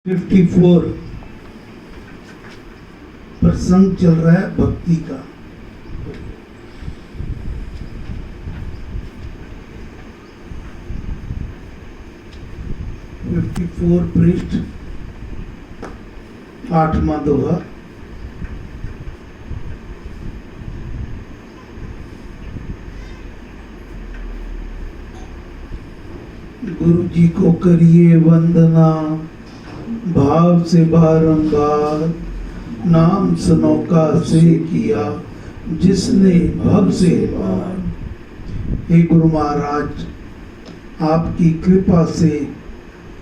54 प्रसंग चल रहा है भक्ति का। पृष्ठ 8वां दोहा। गुरु जी को करिए वंदना भाव से बारंबार, नाम सनौका से किया जिसने भव से पार। हे गुरु महाराज, आपकी कृपा से,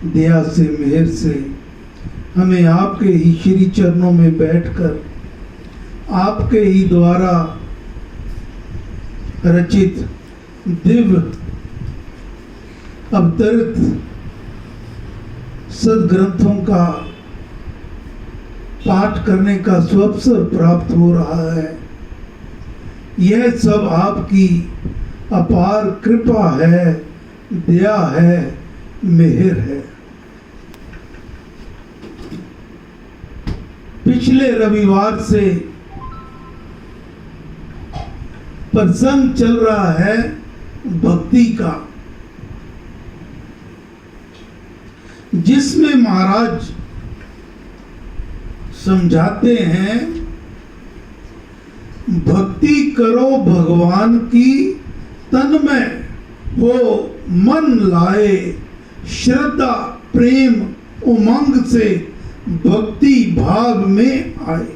दया से, मेहर से हमें आपके ही श्री चरणों में बैठकर आपके ही द्वारा रचित दिव्य अवतरित सदग्रंथों का पाठ करने का सुअवसर प्राप्त हो रहा है। यह सब आपकी अपार कृपा है, दया है, मेहर है। पिछले रविवार से प्रसंग चल रहा है भक्ति का, जिसमें महाराज समझाते हैं भक्ति करो भगवान की, तन में हो मन लाए, श्रद्धा प्रेम उमंग से भक्ति भाव में आए।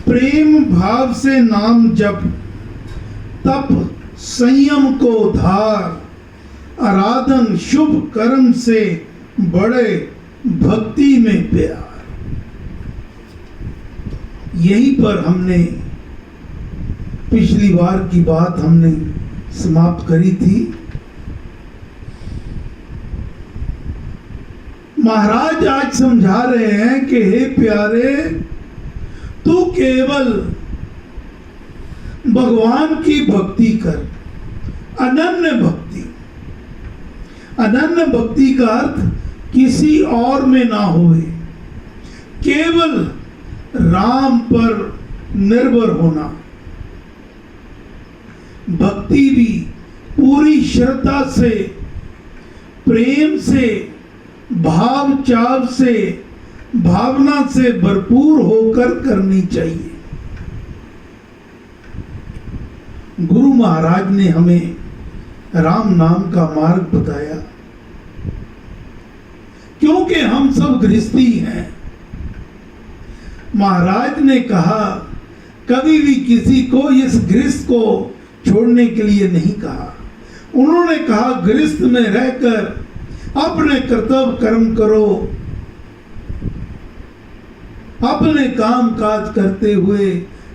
प्रेम भाव से नाम जप, तप संयम को धार, आराधन शुभ कर्म से बड़े भक्ति में प्यार। यहीं पर हमने पिछली बार की बात हमने समाप्त करी थी। महाराज आज समझा रहे हैं कि हे प्यारे, तू केवल भगवान की भक्ति कर, अनन्य भक्ति। अनन्य भक्ति का अर्थ किसी और में ना होए, केवल राम पर निर्भर होना। भक्ति भी पूरी श्रद्धा से, प्रेम से, भाव चाव से, भावना से भरपूर होकर करनी चाहिए। गुरु महाराज ने हमें राम नाम का मार्ग बताया, क्योंकि हम सब गृहस्थी हैं। महाराज ने कहा, कभी भी किसी को इस गृहस्थ को छोड़ने के लिए नहीं कहा। उन्होंने कहा गृहस्थ में रहकर अपने कर्तव्य कर्म करो, अपने काम काज करते हुए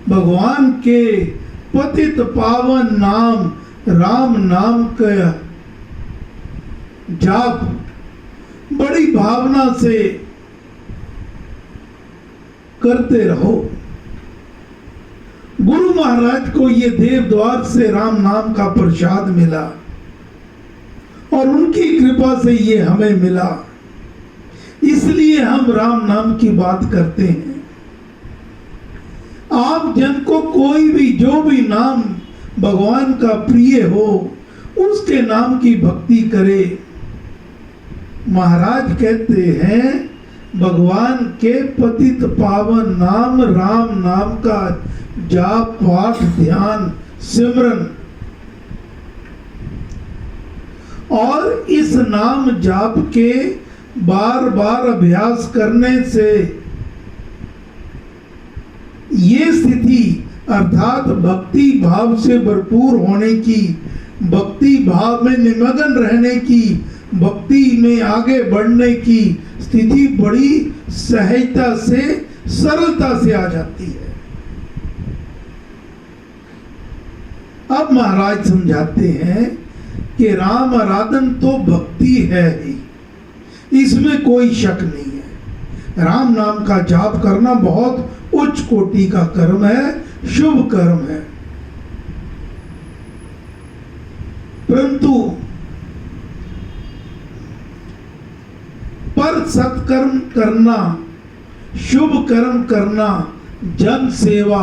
भगवान के पतित पावन नाम राम नाम का जाप बड़ी भावना से करते रहो। गुरु महाराज को ये देवद्वार से राम नाम का प्रसाद मिला और उनकी कृपा से ये हमें मिला, इसलिए हम राम नाम की बात करते हैं। आप जन को कोई भी जो भी नाम भगवान का प्रिय हो, उसके नाम की भक्ति करे। महाराज कहते हैं भगवान के पतित पावन नाम राम नाम का जाप पाठ ध्यान सिमरन, और इस नाम जाप के बार बार अभ्यास करने से ये स्थिति अर्थात भक्ति भाव से भरपूर होने की, भक्ति भाव में निमग्न रहने की, भक्ति में आगे बढ़ने की स्थिति बड़ी सहजता से, सरलता से आ जाती है। अब महाराज समझाते हैं कि राम आराधन तो भक्ति है ही, इसमें कोई शक नहीं है। राम नाम का जाप करना बहुत उच्च कोटि का कर्म है, शुभ कर्म है। परंतु पर सत्कर्म करना, शुभ कर्म करना, जन सेवा,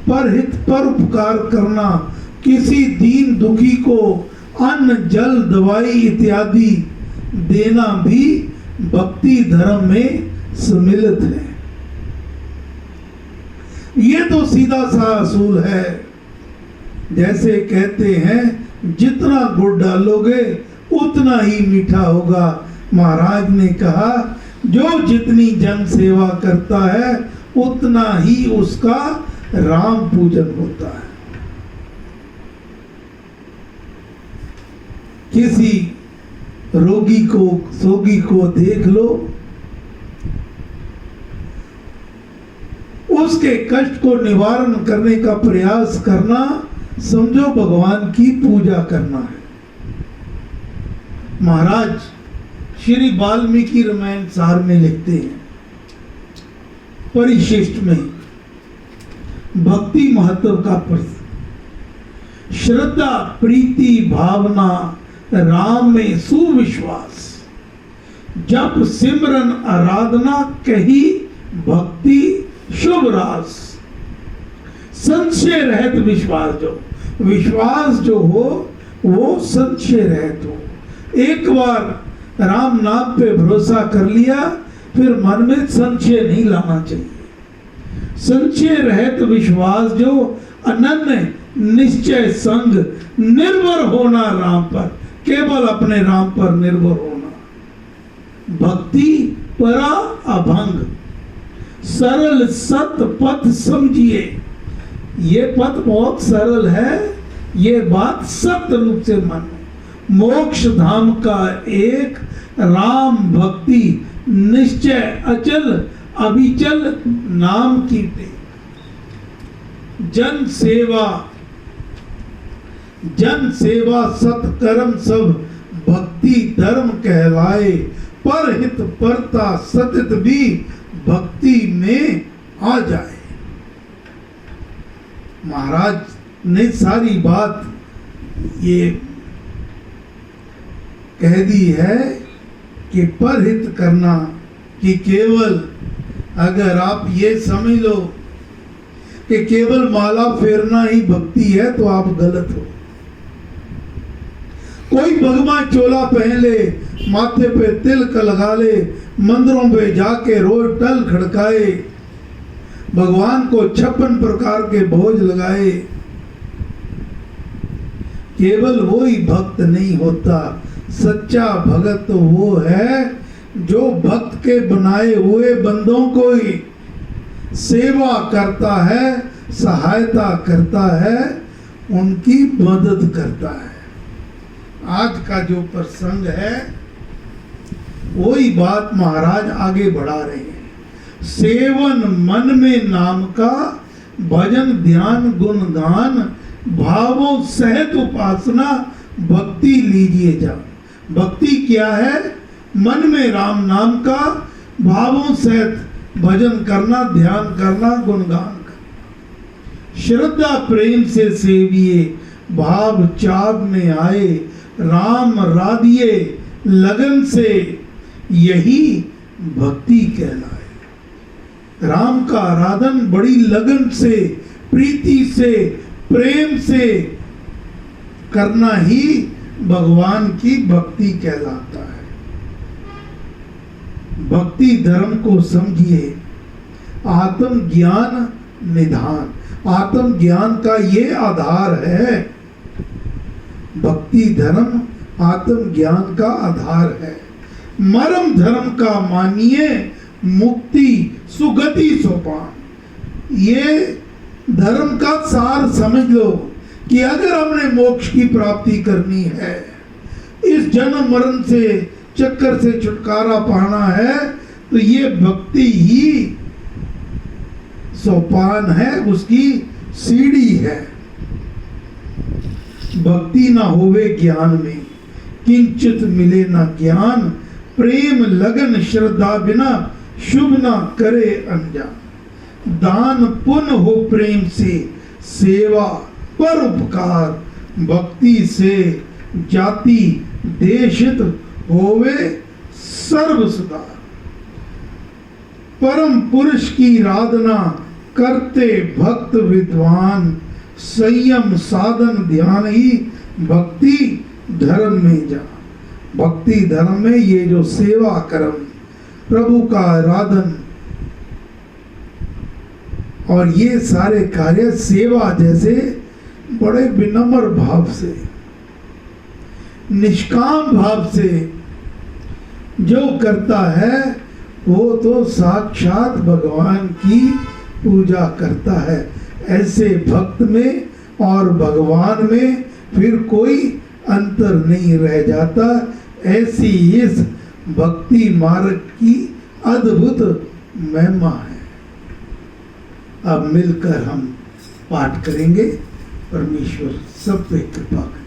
पर हित पर उपकार करना, किसी दीन दुखी को अन्न जल दवाई इत्यादि देना भी भक्ति धर्म में सम्मिलित है। ये तो सीधा सा असूल है। जैसे कहते हैं जितना गुड़ डालोगे उतना ही मीठा होगा। महाराज ने कहा जो जितनी जन सेवा करता है उतना ही उसका राम पूजन होता है। किसी रोगी को सोगी को देख लो, उसके कष्ट को निवारण करने का प्रयास करना समझो भगवान की पूजा करना है। महाराज श्री वाल्मीकि रामायण सार में लिखते हैं परिशिष्ट में भक्ति महत्व का प्रश्न, श्रद्धा प्रीति भावना राम में सुविश्वास, जप सिमरन आराधना कही भक्ति शुभ रास, संशय रहित विश्वास जो हो वो संशय रहित हो। एक बार राम नाम पे भरोसा कर लिया फिर मन में संशय नहीं लाना चाहिए। संशय रहित विश्वास जो अनन्य निश्चय संग निर्भर होना राम पर, केवल अपने राम पर निर्भर होना। भक्ति परा अभंग सरल सत पथ समझिए। ये पथ बहुत सरल है, ये बात सत्य रूप से मानो। मोक्ष धाम का एक राम भक्ति निश्चय अचल अभिचल नाम कीर्ति। जन सेवा सत्कर्म सब भक्ति धर्म कहलाए, पर हित परता सतित भी भक्ति में आ जाए। महाराज ने सारी बात ये कह दी है कि परहित करना, कि केवल अगर आप ये समझ लो कि केवल माला फेरना ही भक्ति है तो आप गलत हो। कोई भगवा चोला पहन ले, माथे पे तिलक लगा ले, मंदिरों पे जाके रोज टल खड़काए, भगवान को 56 प्रकार के भोज लगाए, केवल वो ही भक्त नहीं होता। सच्चा भगत तो वो है जो भक्त के बनाए हुए बंदों को ही सेवा करता है, सहायता करता है, उनकी मदद करता है। आज का जो प्रसंग है वही बात महाराज आगे बढ़ा रहे हैं। सेवन मन में नाम का, भजन ध्यान गुणगान, भावों सहित उपासना भक्ति लीजिए जा। भक्ति क्या है? मन में राम नाम का, भावों सहित भजन करना, ध्यान करना, गुणगान करना। श्रद्धा प्रेम से सेविए, भाव चाव में आए, राम राधिए लगन से, यही भक्ति कहलाए। राम का आराधन बड़ी लगन से, प्रीति से, प्रेम से करना ही भगवान की भक्ति कहलाता है। भक्ति धर्म को समझिए। आत्मज्ञान निधान, आत्मज्ञान का ये आधार है। भक्ति धर्म आत्मज्ञान का आधार है। मरम धर्म का मानिए, मुक्ति सुगति सोपान। ये धर्म का सार समझ लो कि अगर हमने मोक्ष की प्राप्ति करनी है, इस जन्म मरण से चक्कर से छुटकारा पाना है, तो ये भक्ति ही सोपान है, उसकी सीढ़ी है। भक्ति ना होवे ज्ञान में, किंचित मिले ना ज्ञान, प्रेम लगन श्रद्धा बिना शुभ ना करे अनजान। दान पुण्य हो प्रेम से, सेवा पर उपकार, भक्ति से जाति देशित होवे सर्व सुधार। परम पुरुष की आराधना करते भक्त विद्वान, संयम साधन ध्यान ही भक्ति धर्म में जा। भक्ति धर्म में ये जो सेवा कर्म, प्रभु का आराधन और ये सारे कार्य सेवा जैसे बड़े विनम्र भाव से, निष्काम भाव से जो करता है वो तो साक्षात भगवान की पूजा करता है। ऐसे भक्त में और भगवान में फिर कोई अंतर नहीं रह जाता। ऐसी इस भक्ति मार्ग की अद्भुत महिमा है। अब मिलकर हम पाठ करेंगे। परमेश्वर सब पे कृपा करें।